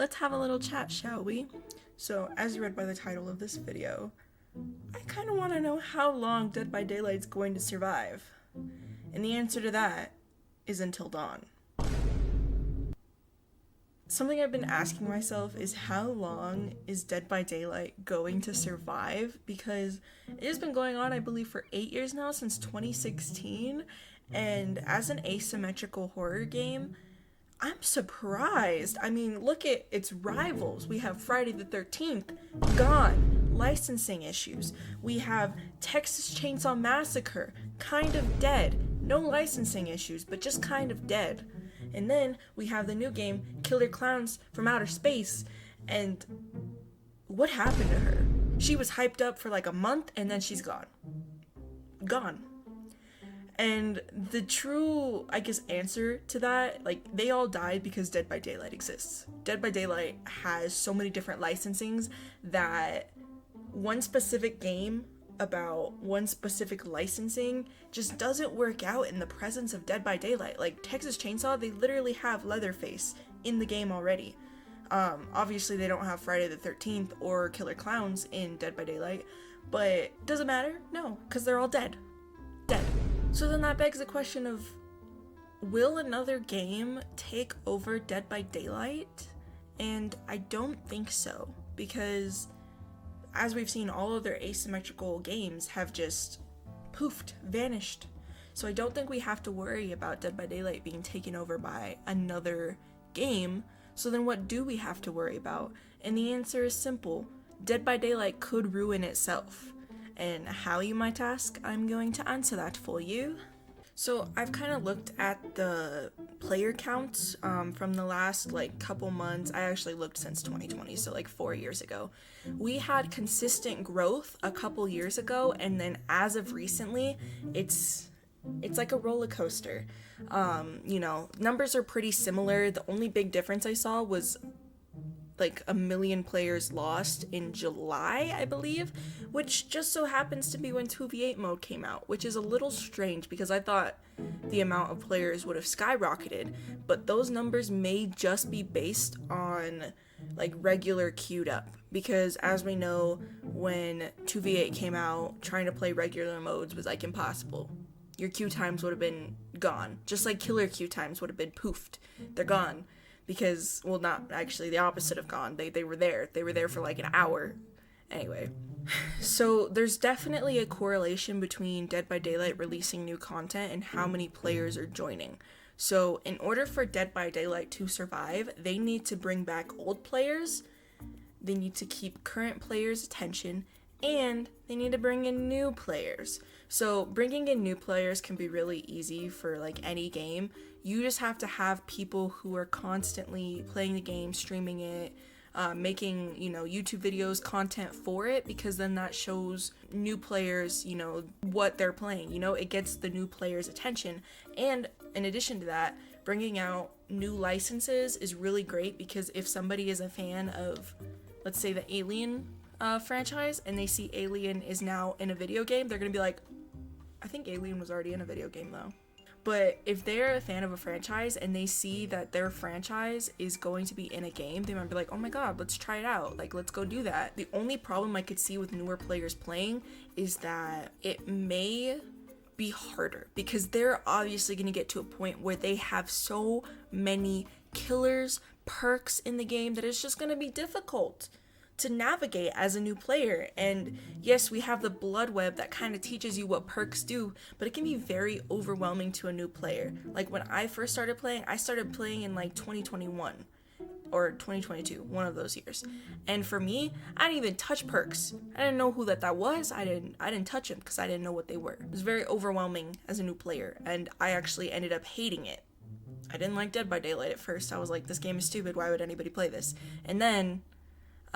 let's have a little chat, shall we? So, as you read by the title of this video, I kind of want to know how long Dead by Daylight's going to survive. And the answer to that is until dawn. Something I've been asking myself is how long is Dead by Daylight going to survive? Because it has been going on, I believe, for 8 years now, since 2016. And as an asymmetrical horror game, I'm surprised. I mean, look at its rivals. We have Friday the 13th, gone. Licensing issues. We have Texas Chainsaw Massacre, kind of dead. No licensing issues, but just kind of dead. And then we have the new game, Killer Clowns from Outer Space. And what happened to her? She was hyped up for like a month and then she's gone. Gone. And the true, I guess, answer to that, like, they all died because Dead by Daylight exists. Dead by Daylight has so many different licensings that one specific game about one specific licensing just doesn't work out in the presence of Dead by Daylight. Like, Texas Chainsaw, they literally have Leatherface in the game already. Obviously, they don't have Friday the 13th or Killer Clowns in Dead by Daylight, but does it matter? No, because they're all dead. Dead. So then that begs the question of, will another game take over Dead by Daylight? And I don't think so, because as we've seen, all of their asymmetrical games have just poofed, vanished. So I don't think we have to worry about Dead by Daylight being taken over by another game. So then what do we have to worry about? And the answer is simple. Dead by Daylight could ruin itself. And how, you might ask? I'm going to answer that for you. So I've kind of looked at the player counts from the last couple months. I actually looked since 2020, so 4 years ago. We had consistent growth a couple years ago, and then as of recently, it's like a roller coaster. Numbers are pretty similar. The only big difference I saw was 1 million players lost in July, I believe, which just so happens to be when 2v8 mode came out, which is a little strange because I thought the amount of players would have skyrocketed, but those numbers may just be based on regular queued up, because as we know, when 2v8 came out, trying to play regular modes was impossible. Your queue times would have been gone, just like killer queue times would have been poofed. They're gone. Because, well, not actually, the opposite of gone. They were there. They were there for an hour. Anyway. So there's definitely a correlation between Dead by Daylight releasing new content and how many players are joining. So in order for Dead by Daylight to survive, they need to bring back old players, they need to keep current players' attention, and they need to bring in new players. So bringing in new players can be really easy for any game. You just have to have people who are constantly playing the game, streaming it, making, YouTube videos, content for it, because then that shows new players, what they're playing. It gets the new players' attention. And in addition to that, bringing out new licenses is really great, because if somebody is a fan of, let's say, the Alien franchise, and they see Alien is now in a video game, they're gonna be like, I think Alien was already in a video game though. But if they're a fan of a franchise and they see that their franchise is going to be in a game, they might be like, oh my god, let's try it out. Let's go do that. The only problem I could see with newer players playing is that it may be harder, because they're obviously going to get to a point where they have so many killers, perks in the game that it's just going to be difficult to navigate as a new player. And yes, we have the blood web that kind of teaches you what perks do, but it can be very overwhelming to a new player. When I first started playing, I started playing in 2021 or 2022, one of those years. And for me, I didn't even touch perks. I didn't know who that was. I didn't touch them because I didn't know what they were. It was very overwhelming as a new player, and I actually ended up hating it. I didn't like Dead by Daylight at first. I was like, this game is stupid. Why would anybody play this? And then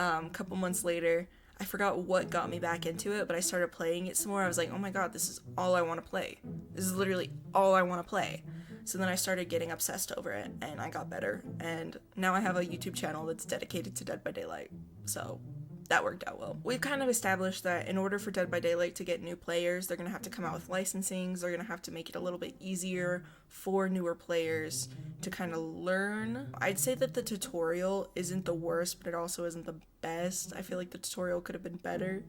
a couple months later, I forgot what got me back into it, but I started playing it some more. I was like, oh my god, this is all I want to play. This is literally all I want to play. So then I started getting obsessed over it, and I got better. And now I have a YouTube channel that's dedicated to Dead by Daylight. So that worked out well. We've kind of established that in order for Dead by Daylight to get new players, they're going to have to come out with licensings. They're going to have to make it a little bit easier for newer players to kind of learn. I'd say that the tutorial isn't the worst, but it also isn't the best. I feel like the tutorial could have been better,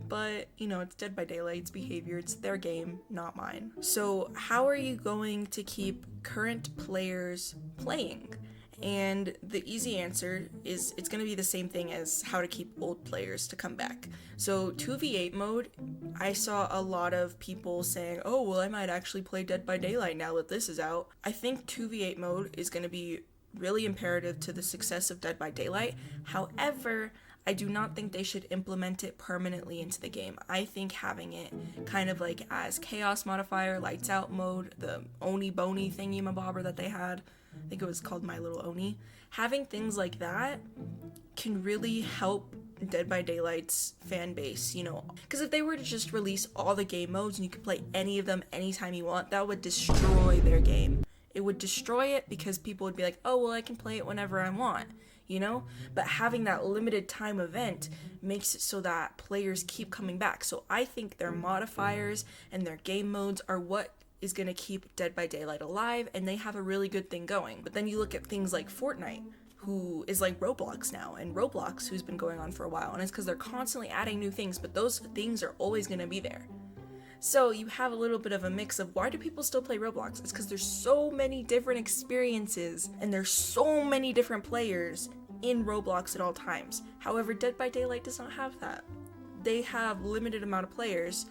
but you know, it's Dead by Daylight's behavior. It's their game, not mine. So how are you going to keep current players playing? And the easy answer is it's going to be the same thing as how to keep old players to come back. So 2v8 mode, I saw a lot of people saying, oh, well, I might actually play Dead by Daylight now that this is out. I think 2v8 mode is going to be really imperative to the success of Dead by Daylight. However, I do not think they should implement it permanently into the game. I think having it kind of like as chaos modifier, lights out mode, the Oni Boni thingy-mabobber that they had, I think it was called My Little Oni. Having things like that can really help Dead by Daylight's fan base, you know. Because if they were to just release all the game modes and you could play any of them anytime you want, that would destroy their game. It would destroy it because people would be like, oh, well, I can play it whenever I want, you know? But having that limited time event makes it so that players keep coming back. So I think their modifiers and their game modes are what is going to keep Dead by Daylight alive, and they have a really good thing going. But then you look at things like Fortnite, who is like Roblox now, and Roblox, who's been going on for a while, and it's because they're constantly adding new things, but those things are always going to be there. So you have a little bit of a mix of why do people still play Roblox? It's because there's so many different experiences, and there's so many different players in Roblox at all times. However, Dead by Daylight does not have that. They have limited amount of players,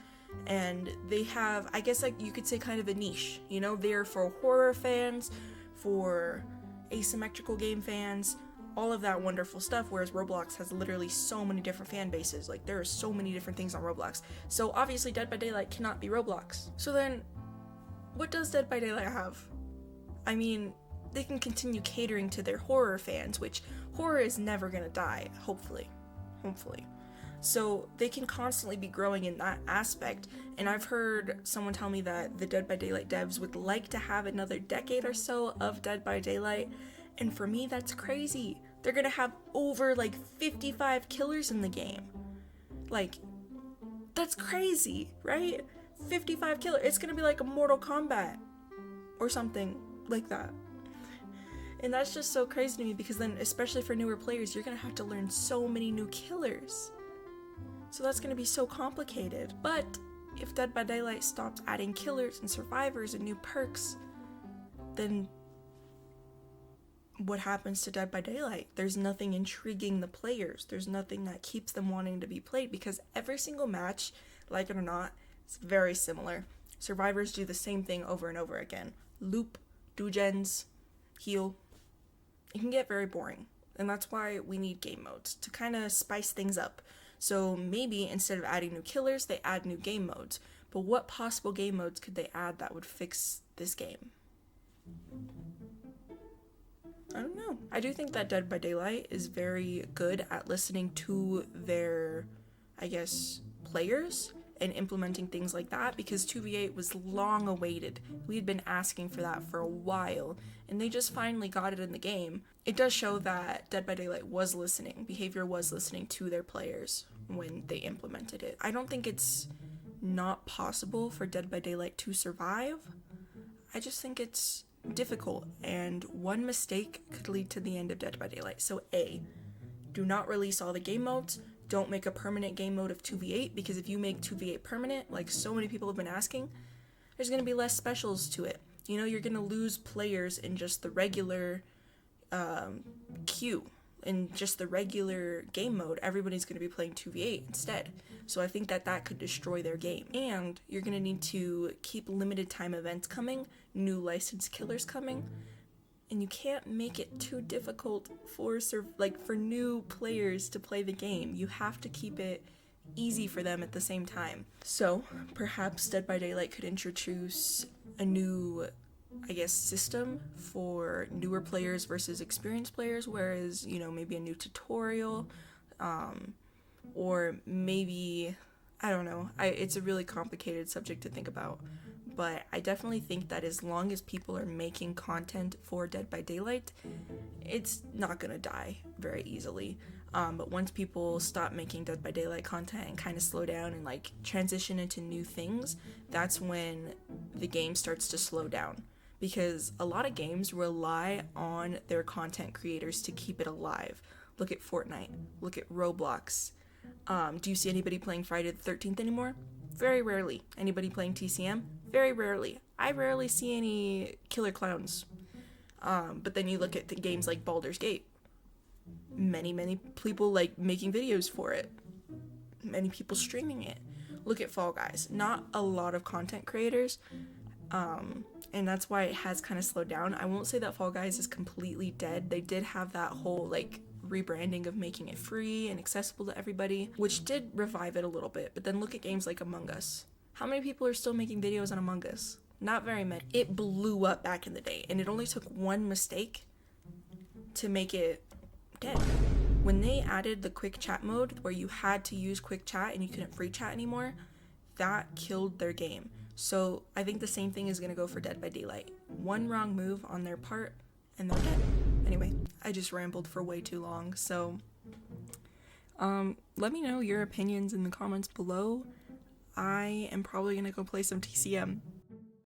and they have, I guess, like you could say, kind of a niche, you know. They're for horror fans, for asymmetrical game fans, all of that wonderful stuff, whereas Roblox has literally so many different fan bases. Like, there are so many different things on Roblox. So obviously Dead by Daylight cannot be Roblox. So then what does Dead by Daylight have? I mean, they can continue catering to their horror fans, which horror is never gonna die, hopefully. So they can constantly be growing in that aspect, and I've heard someone tell me that the Dead by Daylight devs would like to have another decade or so of Dead by Daylight, and for me that's crazy. They're gonna have over like 55 killers in the game. Like, that's crazy, right? 55 killers. It's gonna be like a Mortal Kombat or something like that. And that's just so crazy to me, because then, especially for newer players, you're gonna have to learn so many new killers. So that's going to be so complicated. But if Dead by Daylight stops adding killers and survivors and new perks, then what happens to Dead by Daylight? There's nothing intriguing the players. There's nothing that keeps them wanting to be played, because every single match, like it or not, is very similar. Survivors do the same thing over and over again. Loop, do gens, heal. It can get very boring. And that's why we need game modes, to kind of spice things up. So maybe instead of adding new killers, they add new game modes. But what possible game modes could they add that would fix this game? I don't know. I do think that Dead by Daylight is very good at listening to their, I guess, players and implementing things like that, because 2v8 was long awaited. We had been asking for that for a while, and they just finally got it in the game. It does show that Dead by Daylight was listening. Behavior was listening to their players when they implemented it. I don't think it's not possible for Dead by Daylight to survive. I just think it's difficult, and one mistake could lead to the end of Dead by Daylight. So A, do not release all the game modes. Don't make a permanent game mode of 2v8, because if you make 2v8 permanent, like so many people have been asking, there's going to be less specials to it. You know, you're going to lose players in just the regular queue. In just the regular game mode, everybody's going to be playing 2v8 instead. So I think that that could destroy their game. And you're going to need to keep limited time events coming, new licensed killers coming, and you can't make it too difficult for new players to play the game. You have to keep it easy for them at the same time. So perhaps Dead by Daylight could introduce a new, I guess, system for newer players versus experienced players, whereas, you know, maybe a new tutorial, or maybe, I don't know, it's a really complicated subject to think about, but I definitely think that as long as people are making content for Dead by Daylight, it's not gonna die very easily. But once people stop making Dead by Daylight content and kind of slow down and like transition into new things, that's when the game starts to slow down. Because a lot of games rely on their content creators to keep it alive. Look at Fortnite, look at Roblox. Do you see anybody playing Friday the 13th anymore? Very rarely. Anybody playing TCM? Very rarely. I rarely see any Killer Clowns. But then you look at the games like Baldur's Gate. Many people like making videos for it. Many people streaming it. Look at Fall Guys. Not a lot of content creators. And that's why it has kind of slowed down. I won't say that Fall Guys is completely dead. They did have that whole like rebranding of making it free and accessible to everybody, which did revive it a little bit. But then look at games like Among Us. How many people are still making videos on Among Us? Not very many. It blew up back in the day, and it only took one mistake to make it dead. When they added the quick chat mode where you had to use quick chat and you couldn't free chat anymore, that killed their game. So I think the same thing is going to go for Dead by Daylight. One wrong move on their part and they're dead. Anyway, I just rambled for way too long. So let me know your opinions in the comments below. I am probably going to go play some TCM.